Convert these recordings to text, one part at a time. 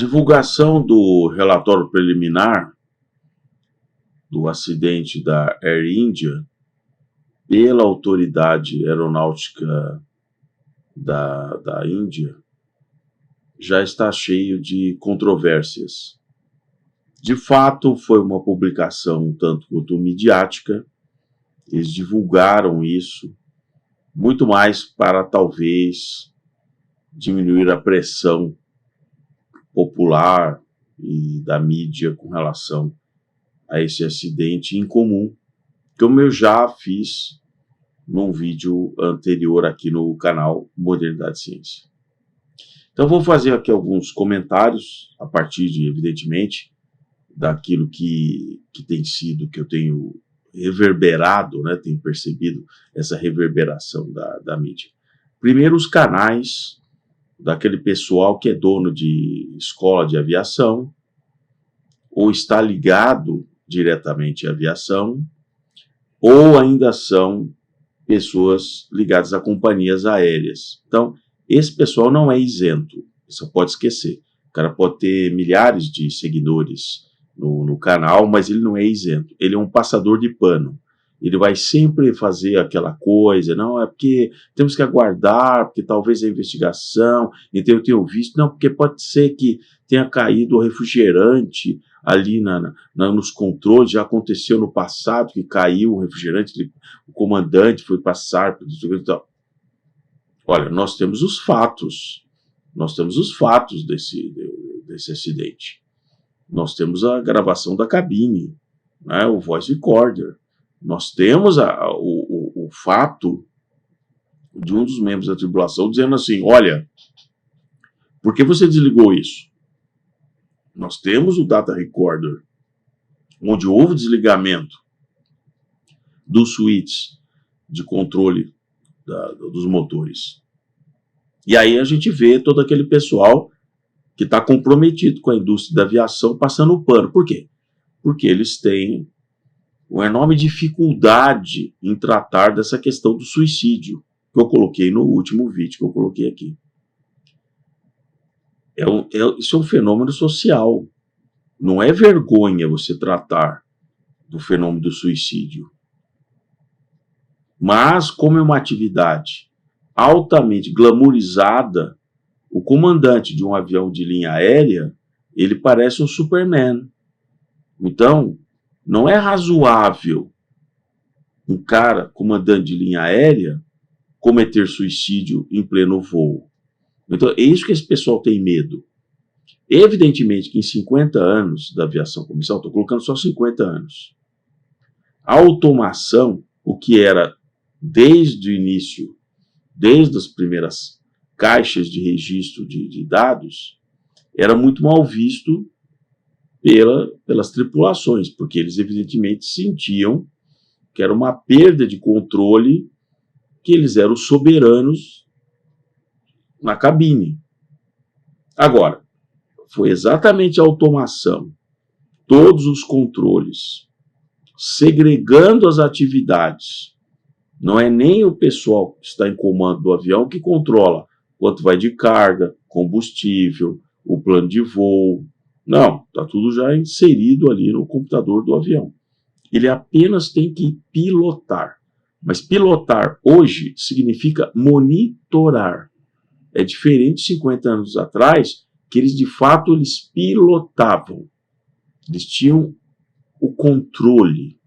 divulgação do relatório preliminar do acidente da Air India pela autoridade aeronáutica da Índia já está cheio de controvérsias. De fato, foi uma publicação um tanto quanto midiática. Eles divulgaram isso muito mais para talvez diminuir a pressão popular e da mídia com relação a esse acidente incomum, como eu já fiz num vídeo anterior aqui no canal Modernidade e Ciência. Então vou fazer aqui alguns comentários a partir de, evidentemente, daquilo que tem sido, que eu tenho reverberado, né, tenho percebido essa reverberação da mídia. Primeiro, os canais daquele pessoal que é dono de escola de aviação ou está ligado diretamente à aviação, ou ainda são pessoas ligadas a companhias aéreas. Então, esse pessoal não é isento, você pode esquecer. O cara pode ter milhares de seguidores no canal, mas ele não é isento. Ele é um passador de pano. Ele vai sempre fazer aquela coisa, não, é porque temos que aguardar, porque talvez a investigação, então eu tenho visto, não, porque pode ser que tenha caído o refrigerante ali nos controles, já aconteceu no passado que caiu o refrigerante, o comandante foi passar, olha, nós temos os fatos desse acidente. Nós temos a gravação da cabine, né, o voice recorder. Nós temos o fato de um dos membros da tripulação dizendo assim, olha, por que você desligou isso? Nós temos o data recorder, onde houve desligamento dos switches de controle dos motores. E aí a gente vê todo aquele pessoal que está comprometido com a indústria da aviação passando o pano. Por quê? Porque eles têm uma enorme dificuldade em tratar dessa questão do suicídio, que eu coloquei no último vídeo que eu coloquei aqui. Isso é um fenômeno social. Não é vergonha você tratar do fenômeno do suicídio. Mas, como é uma atividade altamente glamourizada, o comandante de um avião de linha aérea, ele parece um Superman. Então, não é razoável um cara, comandante de linha aérea, cometer suicídio em pleno voo. Então, é isso que esse pessoal tem medo. Evidentemente que em 50 anos da aviação comercial, estou colocando só 50 anos, a automação, o que era desde o início, desde as primeiras caixas de registro de dados, era muito mal visto pelas tripulações, porque eles evidentemente sentiam que era uma perda de controle, que eles eram soberanos na cabine. Agora, foi exatamente a automação, todos os controles, segregando as atividades. Não é nem o pessoal que está em comando do avião que controla quanto vai de carga, combustível, o plano de voo. Não, está tudo já inserido ali no computador do avião. Ele apenas tem que pilotar. Mas pilotar hoje significa monitorar. É diferente de 50 anos atrás, que eles de fato eles pilotavam. Eles tinham o controle.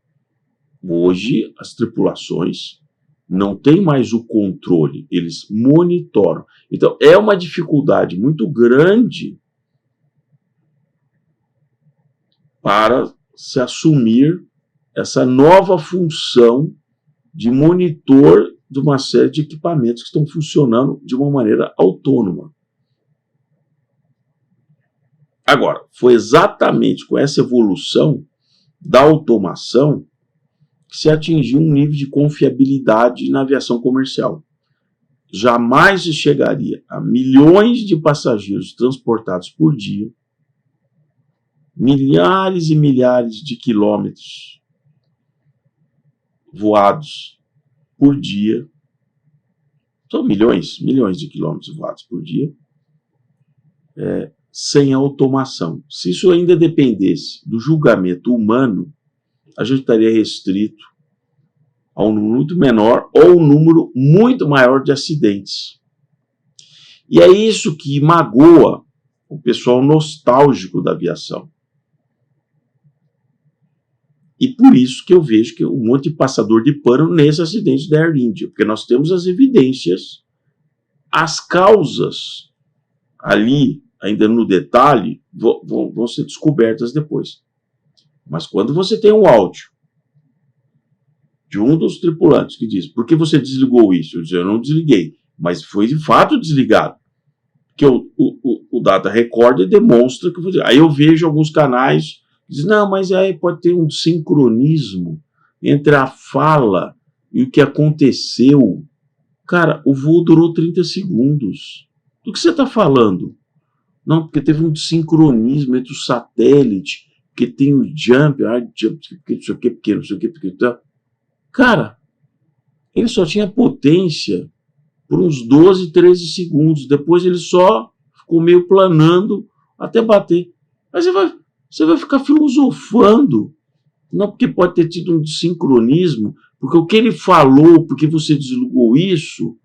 Hoje as tripulações não têm mais o controle, eles monitoram. Então é uma dificuldade muito grande para se assumir essa nova função de monitor de uma série de equipamentos que estão funcionando de uma maneira autônoma. Agora, foi exatamente com essa evolução da automação que se atingiu um nível de confiabilidade na aviação comercial. Jamais se chegaria a milhões de passageiros transportados por dia, milhares e milhares de quilômetros voados por dia. São milhões de quilômetros voados por dia, sem automação. Se isso ainda dependesse do julgamento humano, a gente estaria restrito a um número muito menor ou um número muito maior de acidentes. E é isso que magoa o pessoal nostálgico da aviação. E por isso que eu vejo que um monte de passador de pano nesse acidente da Air India, porque nós temos as evidências, as causas ali, ainda no detalhe, vão ser descobertas depois. Mas quando você tem um áudio de um dos tripulantes que diz: por que você desligou isso? Eu digo: eu não desliguei, mas foi de fato desligado. Porque o data recorder demonstra que foi. Aí eu vejo alguns canais que dizem: não, mas aí pode ter um sincronismo entre a fala e o que aconteceu. Cara, o voo durou 30 segundos. Do que você está falando? Não, porque teve um sincronismo entre o satélite, porque tem o jump, porque não sei o que, porque não sei o que, porque tá. Cara, ele só tinha potência por uns 12, 13 segundos. Depois ele só ficou meio planando até bater. Aí você vai ficar filosofando. Não, porque pode ter tido um sincronismo, porque o que ele falou, porque você desligou isso,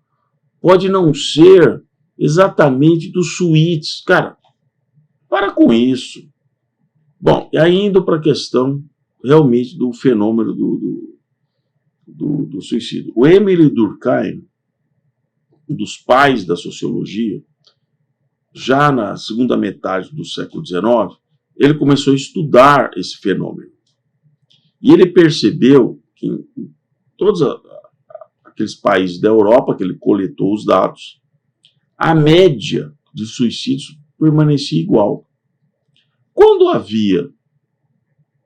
pode não ser exatamente dos suítes. Cara, para com isso. Bom, e aí indo para a questão realmente do fenômeno do suicídio. O Emile Durkheim, um dos pais da sociologia, já na segunda metade do século XIX, ele começou a estudar esse fenômeno. E ele percebeu que em todos aqueles países da Europa que ele coletou os dados, a média de suicídios permanecia igual. Quando havia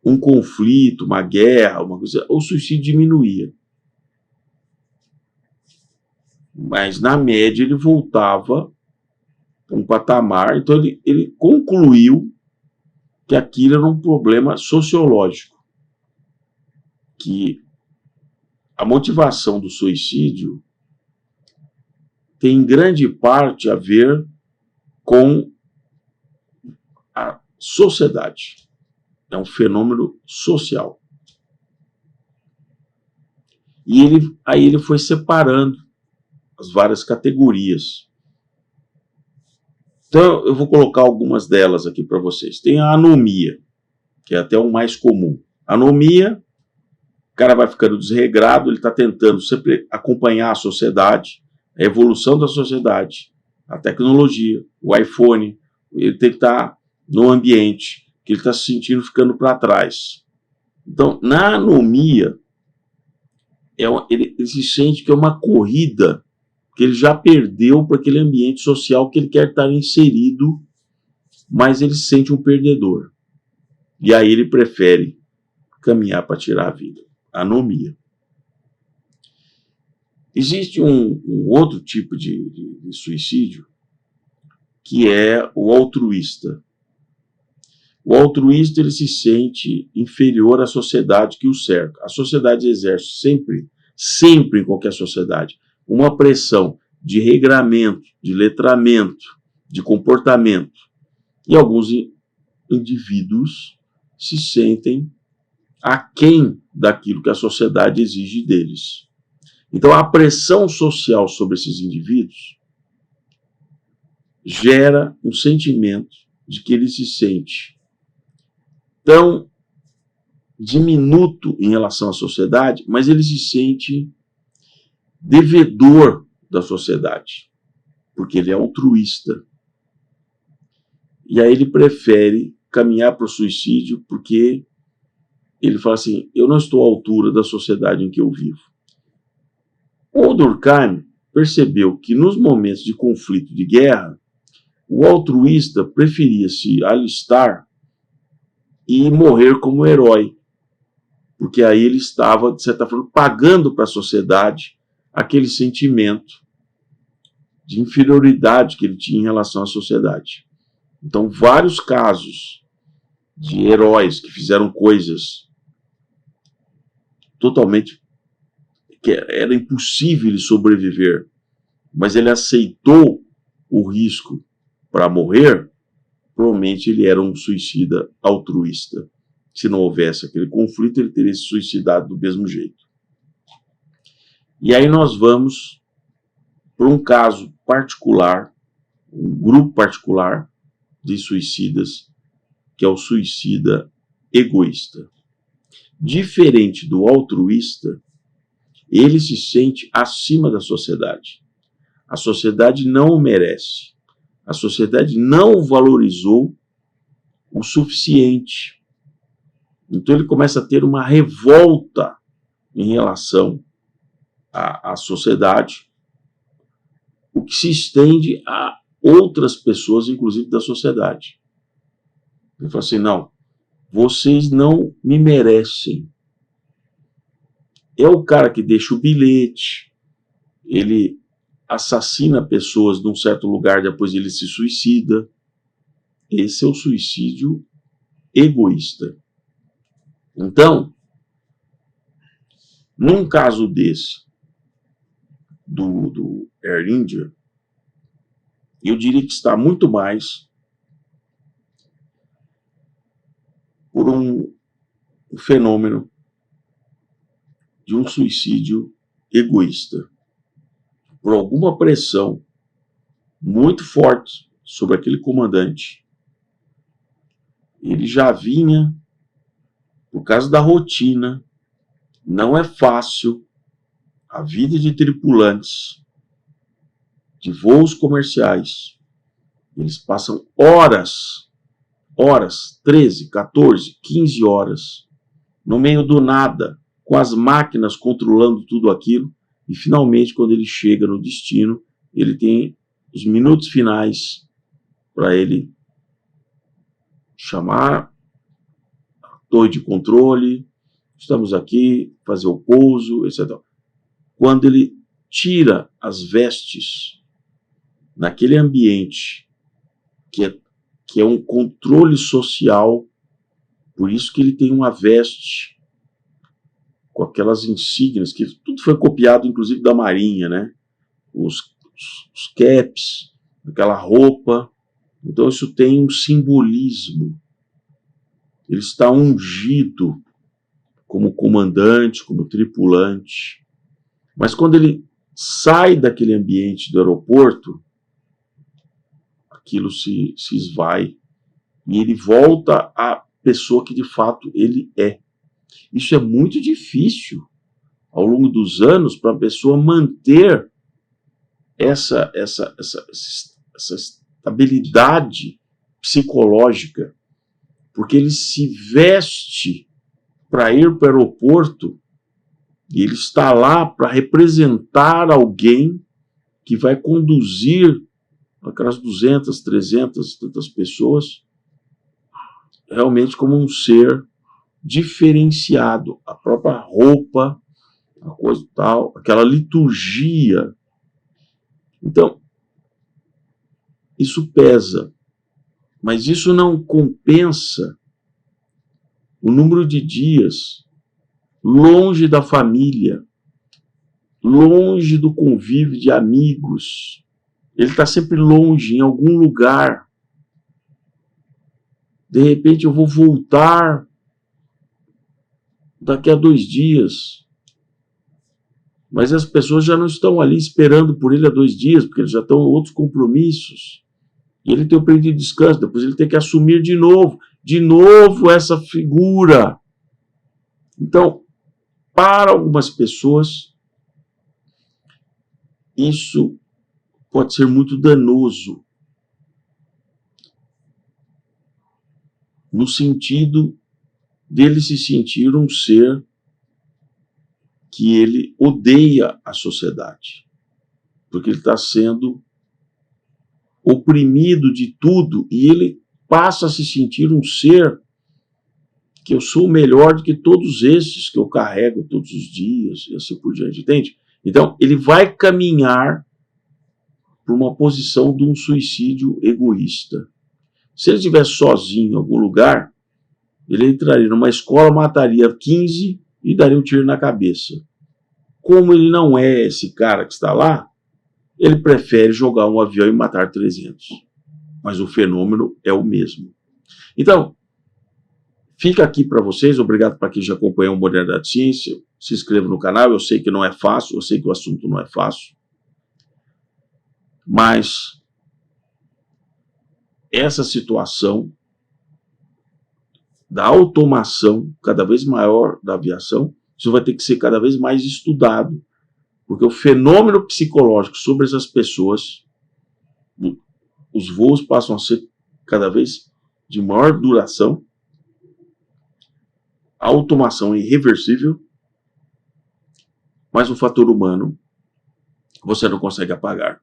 um conflito, uma guerra, uma coisa, o suicídio diminuía. Mas, na média, ele voltava para um patamar. Então, ele concluiu que aquilo era um problema sociológico. Que a motivação do suicídio tem grande parte a ver com a sociedade. É um fenômeno social. E aí ele foi separando as várias categorias. Então, eu vou colocar algumas delas aqui para vocês. Tem a anomia, que é até o mais comum. Anomia, o cara vai ficando desregrado, ele está tentando sempre acompanhar a sociedade, a evolução da sociedade, a tecnologia, o iPhone, ele tem que estar no ambiente, que ele está se sentindo ficando para trás. Então, na anomia, ele se sente que é uma corrida, que ele já perdeu para aquele ambiente social que ele quer estar inserido, mas ele se sente um perdedor. E aí ele prefere caminhar para tirar a vida. Anomia. Existe um outro tipo de suicídio, que é o altruísta. O altruísta, ele se sente inferior à sociedade que o cerca. A sociedade exerce sempre em qualquer sociedade, uma pressão de regramento, de letramento, de comportamento. E alguns indivíduos se sentem aquém daquilo que a sociedade exige deles. Então, a pressão social sobre esses indivíduos gera um sentimento de que ele se sente tão diminuto em relação à sociedade, mas ele se sente devedor da sociedade, porque ele é altruísta. E aí ele prefere caminhar para o suicídio porque ele fala assim: eu não estou à altura da sociedade em que eu vivo. O Durkheim percebeu que nos momentos de conflito, de guerra, o altruísta preferia se alistar e morrer como herói, porque aí ele estava, de certa forma, pagando para a sociedade aquele sentimento de inferioridade que ele tinha em relação à sociedade. Então, vários casos de heróis que fizeram coisas totalmente que era impossível ele sobreviver, mas ele aceitou o risco para morrer, provavelmente ele era um suicida altruísta. Se não houvesse aquele conflito, ele teria se suicidado do mesmo jeito. E aí nós vamos para um caso particular, um grupo particular de suicidas, que é o suicida egoísta. Diferente do altruísta, ele se sente acima da sociedade. A sociedade não o merece. A sociedade não o valorizou o suficiente. Então ele começa a ter uma revolta em relação à sociedade, o que se estende a outras pessoas, inclusive da sociedade. Ele fala assim, não, vocês não me merecem. É o cara que deixa o bilhete, ele assassina pessoas num certo lugar, depois ele se suicida. Esse é o suicídio egoísta. Então, num caso desse, do Air India, eu diria que está muito mais por um fenômeno de um suicídio egoísta, por alguma pressão muito forte sobre aquele comandante. Ele já vinha, por causa da rotina, não é fácil, a vida de tripulantes de voos comerciais, eles passam horas, 13, 14, 15 horas, no meio do nada, com as máquinas controlando tudo aquilo, e finalmente, quando ele chega no destino, ele tem os minutos finais para ele chamar a torre de controle, estamos aqui, fazer o pouso, etc. Quando ele tira as vestes naquele ambiente que é um controle social, por isso que ele tem uma veste com aquelas insígnias, que tudo foi copiado, inclusive da Marinha, né? Os caps, aquela roupa. Então isso tem um simbolismo. Ele está ungido como comandante, como tripulante. Mas quando ele sai daquele ambiente do aeroporto, aquilo se esvai e ele volta à pessoa que de fato ele é. Isso é muito difícil ao longo dos anos para a pessoa manter essa estabilidade psicológica, porque ele se veste para ir para o aeroporto e ele está lá para representar alguém que vai conduzir aquelas 200, 300, tantas pessoas realmente como um ser diferenciado. A própria roupa, a coisa tal, aquela liturgia. Então, isso pesa, mas isso não compensa o número de dias longe da família, longe do convívio de amigos. Ele está sempre longe, em algum lugar. De repente eu vou voltar daqui a 2 dias. Mas as pessoas já não estão ali esperando por ele há 2 dias, porque eles já estão em outros compromissos. E ele tem o período de descanso, depois ele tem que assumir de novo essa figura. Então, para algumas pessoas, isso pode ser muito danoso, no sentido dele se sentir um ser que ele odeia a sociedade, porque ele está sendo oprimido de tudo e ele passa a se sentir um ser que eu sou melhor do que todos esses que eu carrego todos os dias e assim por diante, entende? Então, ele vai caminhar para uma posição de um suicídio egoísta. Se ele estivesse sozinho em algum lugar, ele entraria numa escola, mataria 15 e daria um tiro na cabeça. Como ele não é esse cara que está lá, ele prefere jogar um avião e matar 300. mas o fenômeno é o mesmo. Então, fica aqui para vocês, obrigado para quem já acompanhou o Modernidade Ciência, se inscreva no canal, eu sei que não é fácil, eu sei que o assunto não é fácil, mas essa situação da automação cada vez maior da aviação, isso vai ter que ser cada vez mais estudado, porque o fenômeno psicológico sobre essas pessoas, os voos passam a ser cada vez de maior duração, a automação é irreversível, mas o fator humano você não consegue apagar.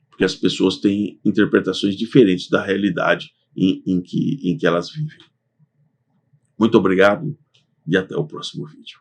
Porque as pessoas têm interpretações diferentes da realidade em que elas vivem. Muito obrigado e até o próximo vídeo.